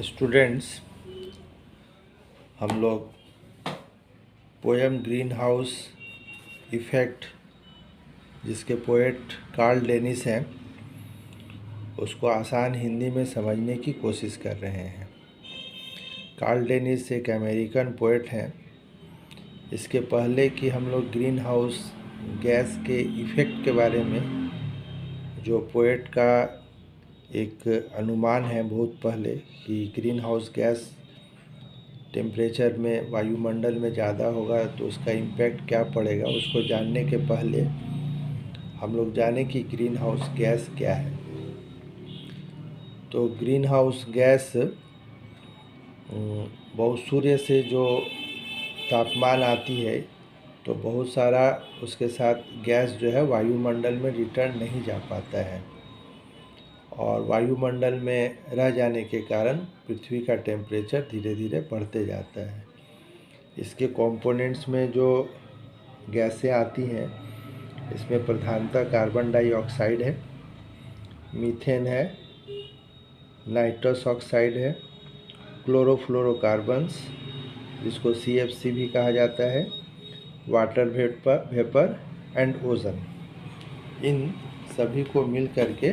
Students, हम लोग poem green house effect, जिसके पोएट कार्ल डेनिस हैं, उसको आसान हिंदी में समझने की कोशिश कर रहे हैं। कार्ल डेनिस एक अमेरिकन पोएट हैं। इसके पहले कि हम लोग ग्रीन हाउस गैस के इफ़ेक्ट के बारे में, जो पोएट का एक अनुमान है बहुत पहले कि ग्रीन हाउस गैस टेम्परेचर में वायुमंडल में ज़्यादा होगा तो उसका इम्पैक्ट क्या पड़ेगा, उसको जानने के पहले हम लोग जाने कि ग्रीन हाउस गैस क्या है। तो ग्रीन हाउस गैस बहुत सूर्य से जो तापमान आती है तो बहुत सारा उसके साथ गैस जो है वायुमंडल में रिटर्न नहीं जा पाता है, और वायुमंडल में रह जाने के कारण पृथ्वी का टेम्परेचर धीरे धीरे बढ़ते जाता है। इसके कंपोनेंट्स में जो गैसें आती हैं, इसमें प्रधानतः कार्बन डाइऑक्साइड है, मीथेन है, नाइट्रस ऑक्साइड है, क्लोरोफ्लोरोकार्बन्स जिसको CFC भी कहा जाता है, वाटर वेपर एंड ओजन। इन सभी को मिल करके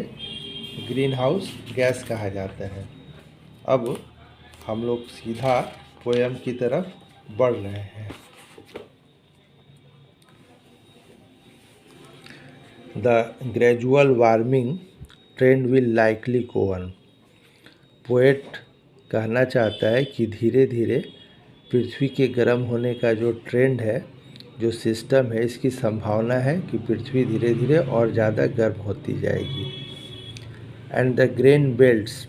ग्रीन हाउस गैस कहा जाता है। अब हम लोग सीधा पोएम की तरफ बढ़ रहे हैं। The gradual warming trend will likely go on. Poet कहना चाहता है कि धीरे धीरे पृथ्वी के गर्म होने का जो ट्रेंड है, जो सिस्टम है, इसकी संभावना है कि पृथ्वी धीरे धीरे और ज़्यादा गर्म होती जाएगी। एंड द ग्रेन बेल्ट्स,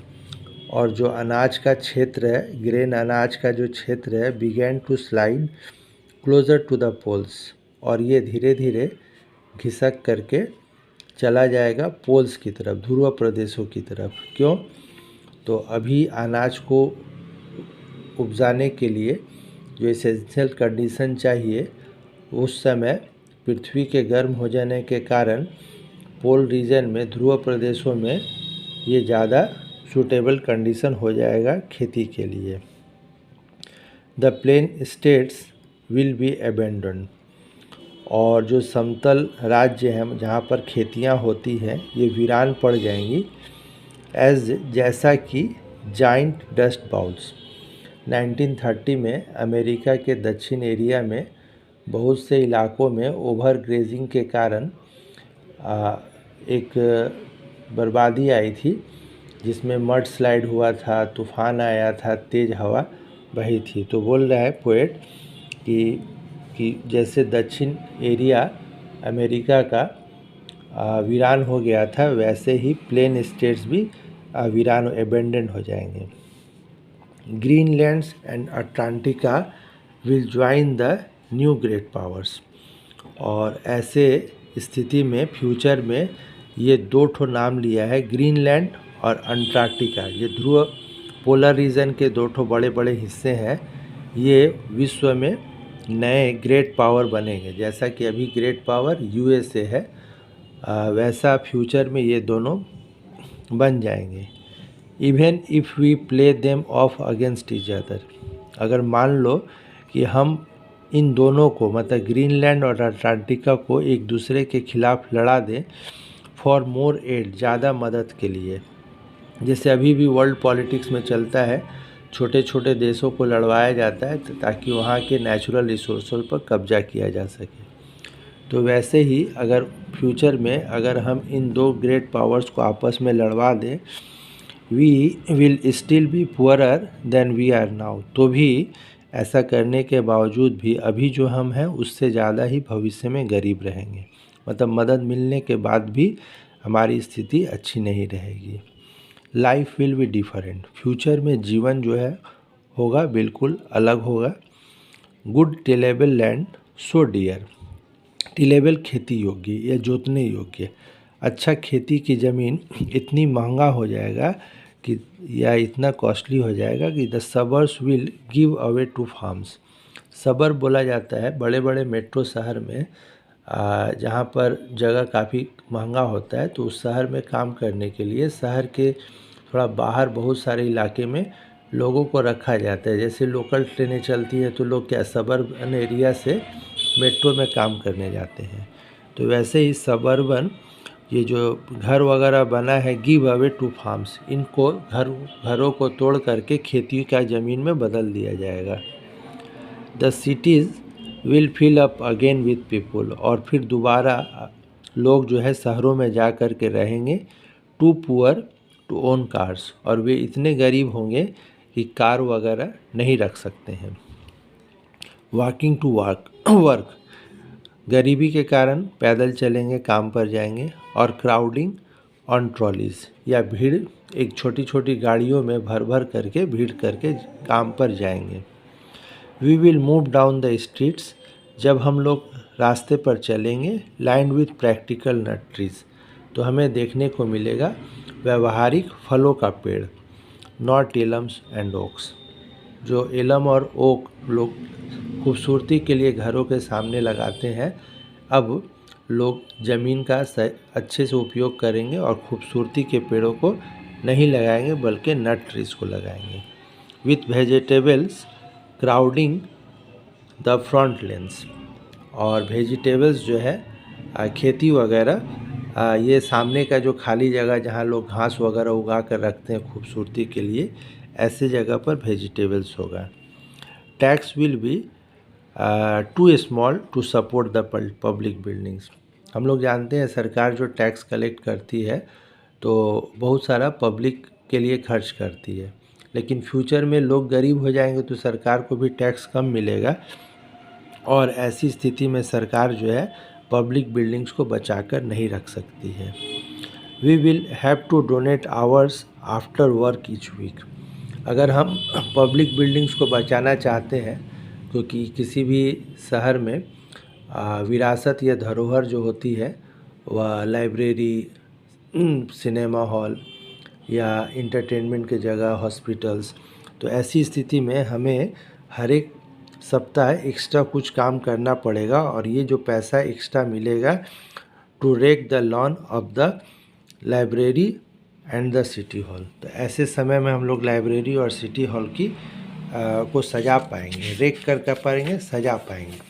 और जो अनाज का क्षेत्र है, ग्रेन अनाज का जो क्षेत्र है, began to slide closer to the poles, और ये धीरे धीरे घिसक करके चला जाएगा पोल्स की तरफ, ध्रुव प्रदेशों की तरफ। क्यों? तो अभी अनाज को उपजाने के लिए जो एसेंशियल कंडीशन चाहिए, उस समय पृथ्वी के गर्म हो जाने के कारण पोल रीजन में, ध्रुव प्रदेशों में ये ज़्यादा सूटेबल कंडीशन हो जाएगा खेती के लिए। The plain states will be abandon, और जो समतल राज्य हैं जहाँ पर खेतियाँ होती हैं, ये वीरान पड़ जाएंगी। जैसा कि जाइंट डस्ट बाउल्स। 1930 में अमेरिका के दक्षिण एरिया में बहुत से इलाकों में ओवर ग्रेजिंग के कारण एक बर्बादी आई थी, जिसमें मड स्लाइड हुआ था, तूफान आया था, तेज़ हवा बही थी। तो बोल रहा है पोएट कि जैसे दक्षिण एरिया अमेरिका का वीरान हो गया था, वैसे ही प्लेन स्टेट्स भी वीरान एबेंडन हो जाएंगे। Greenlands and Atlantica will join the new great powers, और ऐसे स्थिति में फ्यूचर में ये दो ठो नाम लिया है, ग्रीनलैंड और अंटार्कटिका। ये ध्रुव पोलर रीजन के दो ठो बड़े बड़े हिस्से हैं। ये विश्व में नए ग्रेट पावर बनेंगे। जैसा कि अभी ग्रेट पावर USA है, वैसा फ्यूचर में ये दोनों बन जाएंगे। Even if we play them off against each other, अगर मान लो कि हम इन दोनों को, मतलब ग्रीनलैंड और अंटार्कटिका को, एक दूसरे के खिलाफ लड़ा दें फॉर मोर एड, ज़्यादा मदद के लिए। जैसे अभी भी वर्ल्ड पॉलिटिक्स में चलता है, छोटे छोटे देशों को लड़वाया जाता है ताकि वहाँ के नेचुरल रिसोर्सों पर कब्जा किया जा सके। तो वैसे ही अगर फ्यूचर में अगर हम इन दो ग्रेट पावर्स को आपस में लड़वा दें, we will still be poorer than we are now, तो भी ऐसा करने के बावजूद भी अभी जो हम हैं उससे ज़्यादा ही भविष्य में गरीब रहेंगे। मतलब मदद मिलने के बाद भी हमारी स्थिति अच्छी नहीं रहेगी। Life will be different, future में जीवन जो है होगा बिल्कुल अलग होगा। गुड टिलेबल लैंड सो डियर, टिलेबल खेती योग्य या जोतने योग्य, अच्छा खेती की ज़मीन इतनी महंगा हो जाएगा कि, या इतना कॉस्टली हो जाएगा कि the suburbs will give away to farms. Suburb बोला जाता है बड़े बड़े मेट्रो शहर में, जहाँ पर जगह काफ़ी महंगा होता है, तो उस शहर में काम करने के लिए शहर के थोड़ा बाहर बहुत सारे इलाके में लोगों को रखा जाता है। जैसे लोकल ट्रेनें चलती हैं तो लोग क्या सबर्बन एरिया से मेट्रो में काम करने जाते हैं, तो वैसे ही सबर्बन ये जो घर वगैरह बना है गिव अवे टू फार्म्स, इनको घरों को तोड़ करके खेती का ज़मीन में बदल दिया जाएगा। The cities will fill up again with people, और फिर दोबारा लोग जो है शहरों में जा कर के रहेंगे। Too poor to own cars, और वे इतने गरीब होंगे कि कार वगैरह नहीं रख सकते हैं। वॉकिंग टू वर्क, गरीबी के कारण पैदल चलेंगे, काम पर जाएंगे। और क्राउडिंग ऑन ट्रॉलीज, या भीड़ एक छोटी छोटी गाड़ियों में भर करके भीड़ करके काम पर जाएंगे। We will move down the streets, जब हम लोग रास्ते पर चलेंगे lined with practical nut trees, तो हमें देखने को मिलेगा व्यवहारिक फलों का पेड़, नॉट एलम्स एंड ओक्स। जो एलम और ओक लोग खूबसूरती के लिए घरों के सामने लगाते हैं, अब लोग ज़मीन का अच्छे से उपयोग करेंगे और खूबसूरती के पेड़ों को नहीं लगाएंगे बल्कि नट ट्रीज को लगाएंगे। With vegetables crowding the front lens, और वेजिटेबल्स जो है खेती वगैरह ये सामने का जो खाली जगह जहाँ लोग घास वगैरह उगा कर रखते हैं खूबसूरती के लिए, ऐसे जगह पर वेजिटेबल्स होगा। Tax will be too small to support the public buildings, हम लोग जानते हैं सरकार जो टैक्स कलेक्ट करती है तो बहुत सारा पब्लिक के लिए खर्च करती है, लेकिन फ्यूचर में लोग गरीब हो जाएंगे तो सरकार को भी टैक्स कम मिलेगा, और ऐसी स्थिति में सरकार जो है पब्लिक बिल्डिंग्स को बचाकर नहीं रख सकती है। We will have to donate hours after work each week, अगर हम पब्लिक बिल्डिंग्स को बचाना चाहते हैं, क्योंकि किसी भी शहर में विरासत या धरोहर जो होती है वह लाइब्रेरी, सिनेमा हॉल या इंटरटेनमेंट के जगह, हॉस्पिटल्स, तो ऐसी स्थिति में हमें हर एक सप्ताह एक्स्ट्रा कुछ काम करना पड़ेगा, और ये जो पैसा एक्स्ट्रा मिलेगा to rake the lawn of the library and the city hall, तो ऐसे समय में हम लोग लाइब्रेरी और सिटी हॉल की को सजा पाएंगे, रेक कर पाएंगे, सजा पाएंगे।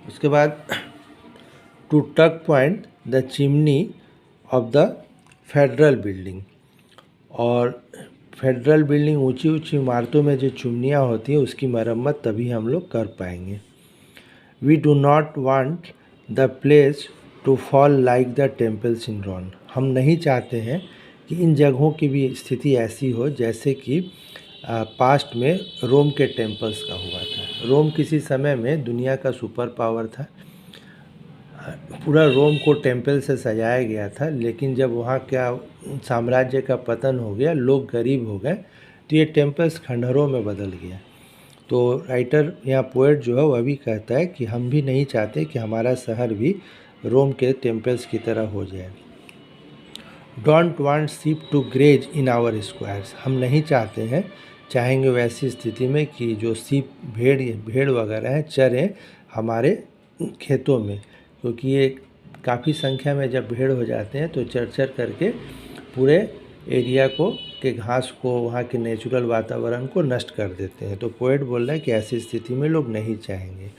उसके बाद टू टक point the chimney of the federal building, और फेडरल बिल्डिंग ऊंची ऊंची इमारतों में जो चिमनियाँ होती हैं उसकी मरम्मत तभी हम लोग कर पाएंगे। We do not want the place to fall like the temples in Rome, हम नहीं चाहते हैं कि इन जगहों की भी स्थिति ऐसी हो जैसे कि पास्ट में रोम के टेम्पल्स का हुआ था। रोम किसी समय में दुनिया का सुपर पावर था, पूरा रोम को टेम्पल से सजाया गया था, लेकिन जब वहाँ क्या साम्राज्य का पतन हो गया, लोग गरीब हो गए, तो ये टेम्पल्स खंडहरों में बदल गया। तो राइटर या पोएट जो है वह भी कहता है कि हम भी नहीं चाहते कि हमारा शहर भी रोम के टेम्पल्स की तरह हो जाए। Don't want sheep to graze in our squares, हम नहीं चाहेंगे वैसी स्थिति में कि जो शीप भेड़ वगैरह हैं चरें हमारे खेतों में, क्योंकि ये काफ़ी संख्या में जब भेड़ हो जाते हैं तो चर करके पूरे एरिया को के घास को, वहाँ के नेचुरल वातावरण को नष्ट कर देते हैं। तो पोएट बोल रहा है कि ऐसी स्थिति में लोग नहीं चाहेंगे।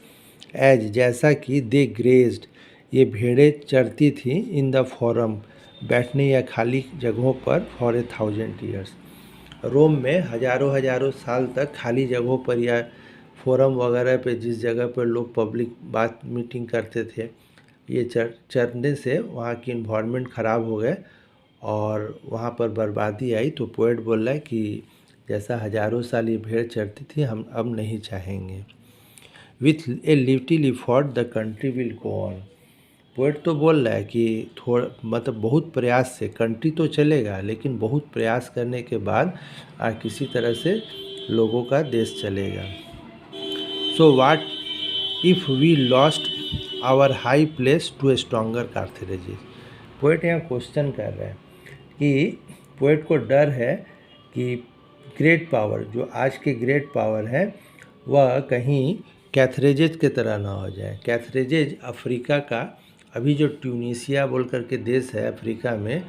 एज, जैसा कि दे ग्रेज्ड, ये भेड़ें चरती थी इन द फोरम, बैठने या खाली जगहों पर फॉर 1000 ईयर्स, रोम में हजारों साल तक खाली जगहों पर या फोरम वगैरह पे, जिस जगह पर लोग पब्लिक बात मीटिंग करते थे, ये चरने से वहाँ की इन्वायरमेंट ख़राब हो गए और वहाँ पर बर्बादी आई। तो पोएट बोल रहा है कि जैसा हजारों साल ये भेड़ चरती थी हम अब नहीं चाहेंगे। With a little effort the country will go on, poet तो बोल रहा है कि मतलब बहुत प्रयास से कंट्री तो चलेगा, लेकिन बहुत प्रयास करने के बाद किसी तरह से लोगों का देश चलेगा। So what if we lost our high place to a stronger Carthages, poet यहाँ क्वेश्चन कर रहा है कि पोएट को डर है कि ग्रेट पावर, जो आज के ग्रेट पावर है, वह कहीं कैथरेजेज की तरह ना हो जाए। कैथरेजेज अफ्रीका का अभी जो ट्यूनीशिया बोल करके देश है अफ्रीका में,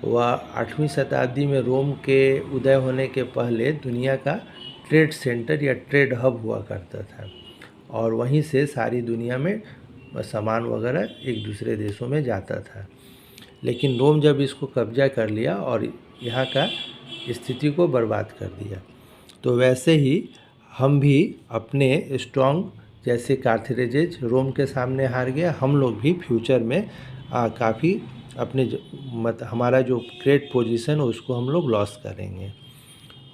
वह 8वीं शताब्दी में रोम के उदय होने के पहले दुनिया का ट्रेड सेंटर या ट्रेड हब हुआ करता था, और वहीं से सारी दुनिया में सामान वगैरह एक दूसरे देशों में जाता था। लेकिन रोम जब इसको कब्जा कर लिया और यहाँ का स्थिति को बर्बाद कर दिया, तो वैसे ही हम भी अपने स्ट्रॉन्ग, जैसे कार्थरेजेज रोम के सामने हार गया, हम लोग भी फ्यूचर में काफ़ी अपने हमारा जो ग्रेट पोजीशन है उसको हम लोग लॉस करेंगे।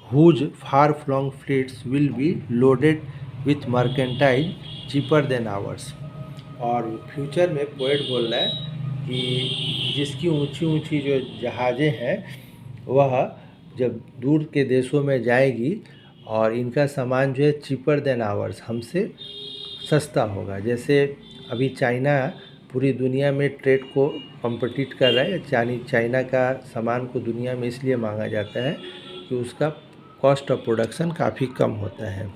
Whose far flung fleets will be loaded with mercantile cheaper than ours. और फ्यूचर में पोएट बोल रहा है कि जिसकी ऊंची ऊंची जो जहाज़ें हैं वह जब दूर के देशों में जाएगी और इनका सामान जो है चीपर देन आवर्स, हमसे सस्ता होगा। जैसे अभी चाइना पूरी दुनिया में ट्रेड को कॉम्पिटिट कर रहा है। चाइना का सामान को दुनिया में इसलिए मांगा जाता है कि उसका कॉस्ट ऑफ प्रोडक्शन काफ़ी कम होता है।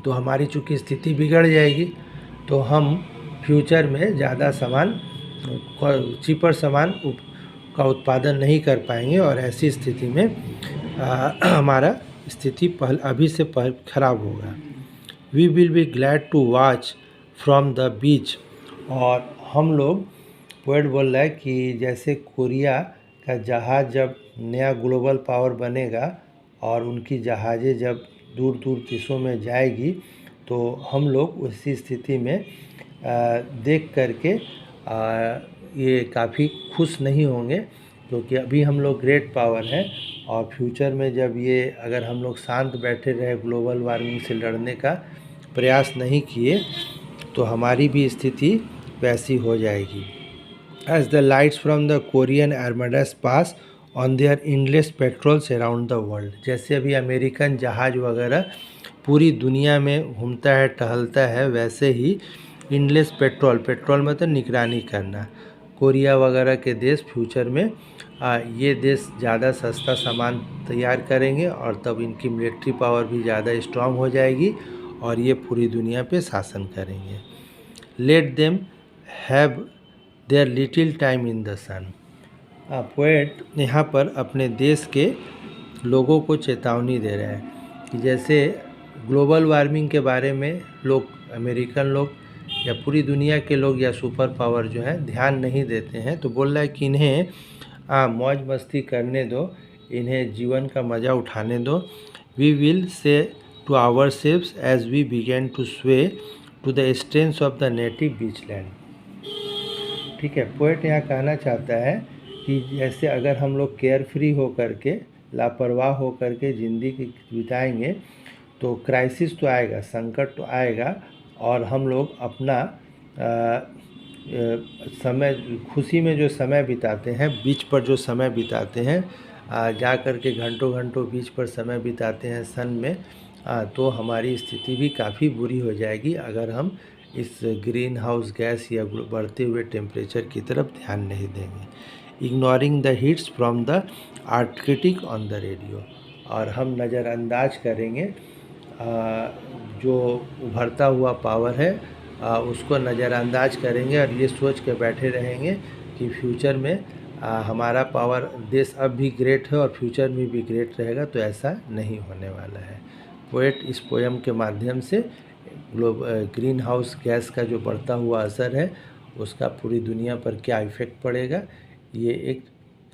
तो हमारी चूँकि स्थिति बिगड़ जाएगी, तो हम फ्यूचर में ज़्यादा सामान, चीपर सामान का उत्पादन नहीं कर पाएंगे, और ऐसी स्थिति में हमारा स्थिति अभी से खराब होगा। We will be glad to watch from the beach. और हम लोग, पोएट बोल रहा है कि जैसे कोरिया का जहाज़ जब नया ग्लोबल पावर बनेगा और उनकी जहाज़ें जब दूर दूर देशों में जाएगी, तो हम लोग उसी स्थिति में देख करके ये काफ़ी खुश नहीं होंगे, क्योंकि अभी हम लोग ग्रेट पावर हैं, और फ्यूचर में जब ये अगर हम लोग शांत बैठे रहे, ग्लोबल वार्मिंग से लड़ने का प्रयास नहीं किए, तो हमारी भी स्थिति वैसी हो जाएगी। As the lights from the Korean armadas pass on their endless patrols around the world. जैसे अभी अमेरिकन जहाज़ वगैरह पूरी दुनिया में घूमता है, टहलता है, वैसे ही एंडलेस पेट्रोल मतलब निगरानी करना, कोरिया वगैरह के देश फ्यूचर में ये देश ज़्यादा सस्ता सामान तैयार करेंगे, और तब इनकी मिलिट्री पावर भी ज़्यादा स्ट्रांग हो जाएगी और ये पूरी दुनिया पे शासन करेंगे। Let them have their little time in the sun. Poet यहाँ पर अपने देश के लोगों को चेतावनी दे रहे हैं कि जैसे ग्लोबल वार्मिंग के बारे में लोग, अमेरिकन लोग या पूरी दुनिया के लोग या सुपर पावर जो है ध्यान नहीं देते हैं, तो बोल रहा है कि इन्हें मौज मस्ती करने दो, इन्हें जीवन का मज़ा उठाने दो। We will say to ourselves as we begin to sway to the strength of the native beach land. ठीक है, पोएट यहाँ कहना चाहता है कि जैसे अगर हम लोग केयर फ्री हो करके, लापरवाह हो करके ज़िंदगी बिताएंगे, तो क्राइसिस तो आएगा, संकट तो आएगा, और हम लोग अपना समय, खुशी में जो समय बिताते हैं, बीच पर जो समय बिताते हैं, जा कर के घंटों घंटों बीच पर समय बिताते हैं सन में, तो हमारी स्थिति भी काफ़ी बुरी हो जाएगी अगर हम इस ग्रीन हाउस गैस या बढ़ते हुए टेम्परेचर की तरफ ध्यान नहीं देंगे। Ignoring the heats from the art on the radio. और हम नज़रअंदाज करेंगे जो उभरता हुआ पावर है, उसको नज़रअंदाज करेंगे और ये सोच के बैठे रहेंगे कि फ्यूचर में हमारा पावर देश अब भी ग्रेट है और फ्यूचर में भी ग्रेट रहेगा, तो ऐसा नहीं होने वाला है। पोएट इस पोएम के माध्यम से ग्रीन हाउस गैस का जो बढ़ता हुआ असर है उसका पूरी दुनिया पर क्या इफ़ेक्ट पड़ेगा, ये एक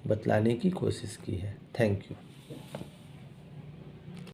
बतलाने की कोशिश की है। Thank you.